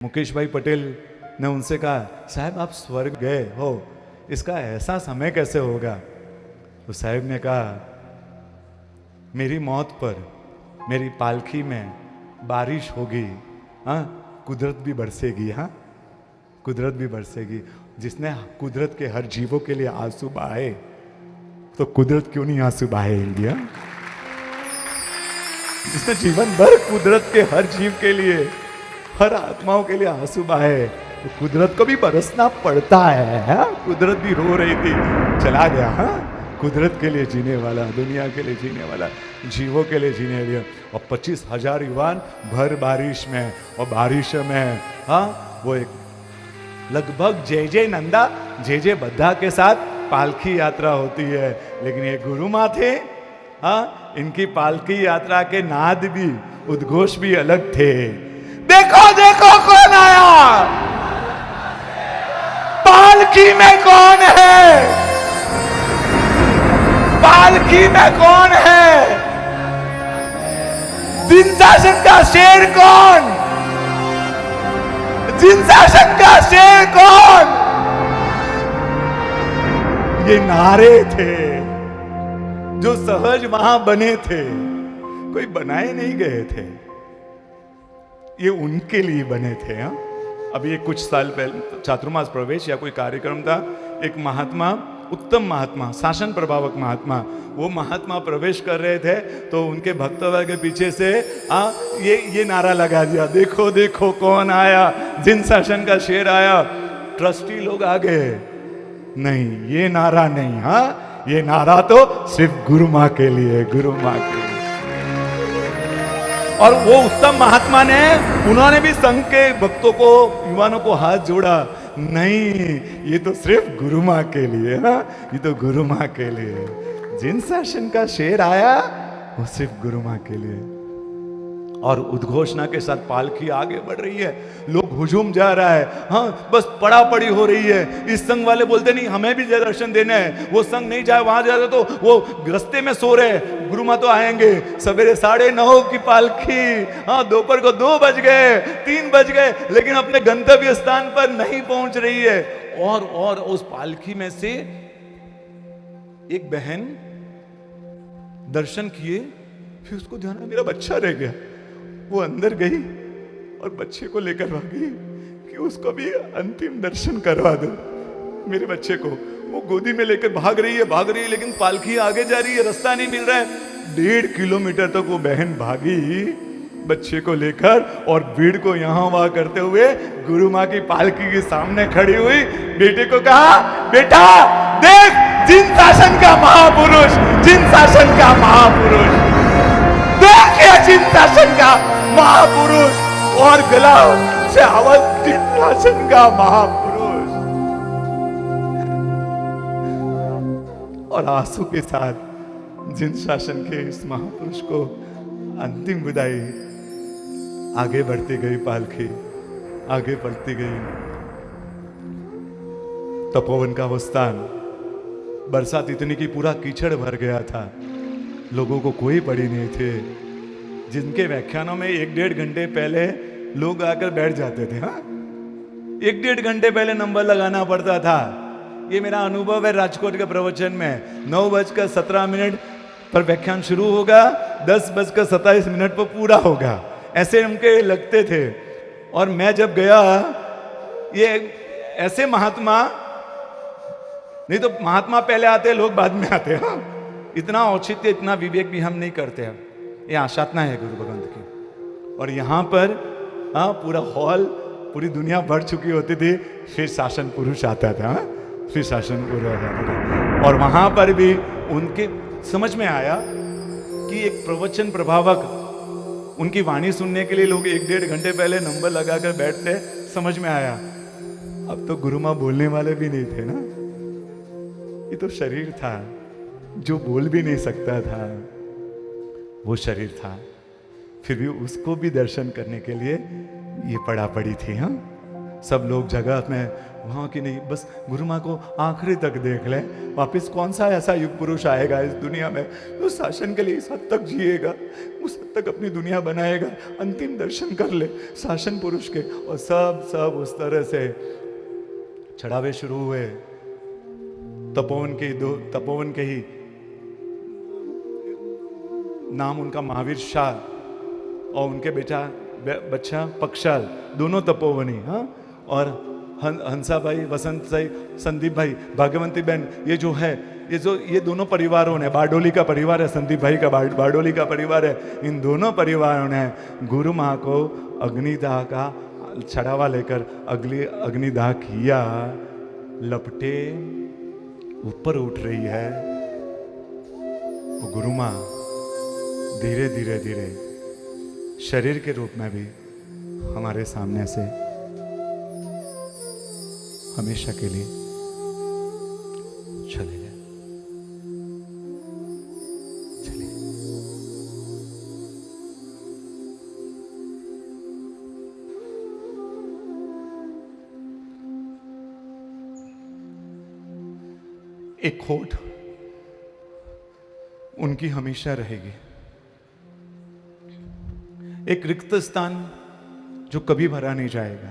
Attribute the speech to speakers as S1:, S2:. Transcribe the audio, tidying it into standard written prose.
S1: मुकेश भाई पटेल ने उनसे कहा, साहब आप स्वर्ग गए हो, इसका ऐसा समय कैसे होगा? तो साहब ने कहा, मेरी मौत पर मेरी पालकी में बारिश होगी, हाँ, कुदरत भी बरसेगी, हाँ, कुदरत भी बरसेगी। जिसने कुदरत के हर जीवों के लिए आंसू बहाए, तो कुदरत क्यों नहीं आंसू बहाएगी? हाँ, जिसने जीवन भर कुदरत के हर जीव के लिए, हर आत्माओं के लिए आंसू बहाए, तो कुदरत को भी बरसना पड़ता है। हाँ? कुदरत भी रो रही थी, चला गया। हाँ, कुदरत के लिए जीने वाला, दुनिया के लिए जीने वाला, जीवों के लिए जीने वाला। और 25,000 युवान भर बारिश में, और बारिश में हाँ वो एक लगभग जय जय नंदा जय जय बद्धा के साथ पालकी यात्रा होती है। लेकिन ये गुरु माँ थे, हाँ, इनकी पालकी यात्रा के नाद भी, उद्घोष भी अलग थे। देखो देखो कौन आया, पालकी में कौन है, पालकी में कौन है, जिनशासन का शेर कौन, जिनशासन का शेर कौन? ये नारे थे जो सहज वहां बने थे, कोई बनाए नहीं गए थे, ये उनके लिए बने थे। हाँ, अभी कुछ साल पहले चातुर्मास प्रवेश या कोई कार्यक्रम था, एक महात्मा, उत्तम महात्मा, शासन प्रभावक महात्मा, वो महात्मा प्रवेश कर रहे थे, तो उनके भक्तवर्ग के पीछे से ये नारा लगा दिया, देखो देखो कौन आया, जिन शासन का शेर आया। ट्रस्टी लोग आ गए, नहीं ये नारा नहीं, हाँ ये नारा तो सिर्फ गुरु माँ के लिए, गुरु माँ के लिए। और वो उत्तम महात्मा ने, उन्होंने भी संघ के भक्तों को, युवानों को हाथ जोड़ा, नहीं ये तो सिर्फ गुरु माँ के लिए, हाँ ये तो गुरु माँ के लिए। जिन शासन का शेर आया वो सिर्फ गुरु माँ के लिए। और उद्घोषणा के साथ पालकी आगे बढ़ रही है, लोग हुजूम जा रहा है, हाँ बस पड़ा पड़ी हो रही है। इस संघ वाले बोलते नहीं हमें भी दर्शन देना है, वो संघ नहीं जाए, वहां जा रहे तो वो रास्ते में सो रहे, गुरु माँ तो आएंगे। सवेरे 9:30 की पालकी, हाँ दोपहर को 2 बज गए, 3 बज गए, लेकिन अपने गंतव्य स्थान पर नहीं पहुंच रही है। और उस पालकी में से एक बहन दर्शन किए, फिर उसको ध्यान में मेरा बच्चा रह गया, वो अंदर गई और बच्चे को लेकर भागी कि उसको भी अंतिम दर्शन करवा दो मेरे बच्चे को। वो गोदी में लेकर भाग रही है, लेकिन पालकी आगे जा रही है, रास्ता नहीं मिल रहा है। 1.5 किलोमीटर तक वो बहन भागी बच्चे को लेकर, और भीड़ को यहां वहां करते हुए गुरु माँ की पालकी के सामने खड़ी हुई, बेटे को कहा, बेटा देख जिन शासन का महापुरुष, जिन शासन का महापुरुष, देखिए जिन शासन का महापुरुष। और गला से आवाज, जिन शासन का महापुरुष। और आंसू के साथ जिन शासन के इस महापुरुष को अंतिम विदाई। आगे बढ़ती गई पालकी, आगे बढ़ती गई। तपोवन का वो स्थान, बरसात इतनी की पूरा कीचड़ भर गया था, लोगों को कोई पड़ी नहीं थे। जिनके व्याख्यानों में 1-1.5 घंटे पहले लोग आकर बैठ जाते थे, हाँ 1-1.5 घंटे पहले नंबर लगाना पड़ता था। ये मेरा अनुभव है राजकोट के प्रवचन में। 9:17 पर व्याख्यान शुरू होगा, 10:27 पर पूरा होगा, ऐसे उनके लगते थे। और मैं जब गया, ये ऐसे महात्मा, नहीं तो महात्मा पहले आते, लोग बाद में आते। हाँ, इतना औचित्य, इतना विवेक भी हम नहीं करते हैं। ये आशातना है गुरु भगवंत की। और यहाँ पर हाँ पूरा हॉल, पूरी दुनिया भर चुकी होती थी, फिर शासन पुरुष आता था, हाँ? फिर शासन पुरुष आता था। और वहाँ पर भी उनके समझ में आया कि एक प्रवचन प्रभावक, उनकी वाणी सुनने के लिए लोग 1-1.5 घंटे पहले नंबर लगाकर बैठते। समझ में आया अब तो गुरु माँ बोलने वाले भी नहीं थे ना, ये तो शरीर था जो बोल भी नहीं सकता था, वो शरीर था। फिर भी उसको भी दर्शन करने के लिए ये पड़ा पड़ी थी। हाँ, सब लोग जगह में वहाँ की नहीं, बस गुरु माँ को आखिरी तक देख ले। वापस कौन सा ऐसा युग पुरुष आएगा इस दुनिया में जो शासन के लिए इस हद तक जिएगा, उस हद तक अपनी दुनिया बनाएगा, अंतिम दर्शन कर ले शासन पुरुष के। और सब उस तरह से चढ़ावे शुरू हुए। तपोवन के ही नाम उनका महावीर शाह और उनके बच्चा पक्षाल, दोनों तपोवनी। हाँ, और हंसा भाई, वसंत भाई, संदीप भाई, भाग्यवंती बहन, ये दोनों परिवारों ने, बारडोली का परिवार है, संदीप भाई का बारडोली का परिवार है, इन दोनों परिवारों ने गुरु माँ को अग्निदाह का चढ़ावा लेकर अग्निदाह किया। लपटे ऊपर उठ रही है वो गुरु माँ, धीरे धीरे शरीर के रूप में भी हमारे सामने से हमेशा के लिए चले गए। चलिए, एक खोट उनकी हमेशा रहेगी, एक रिक्त स्थान जो कभी भरा नहीं जाएगा।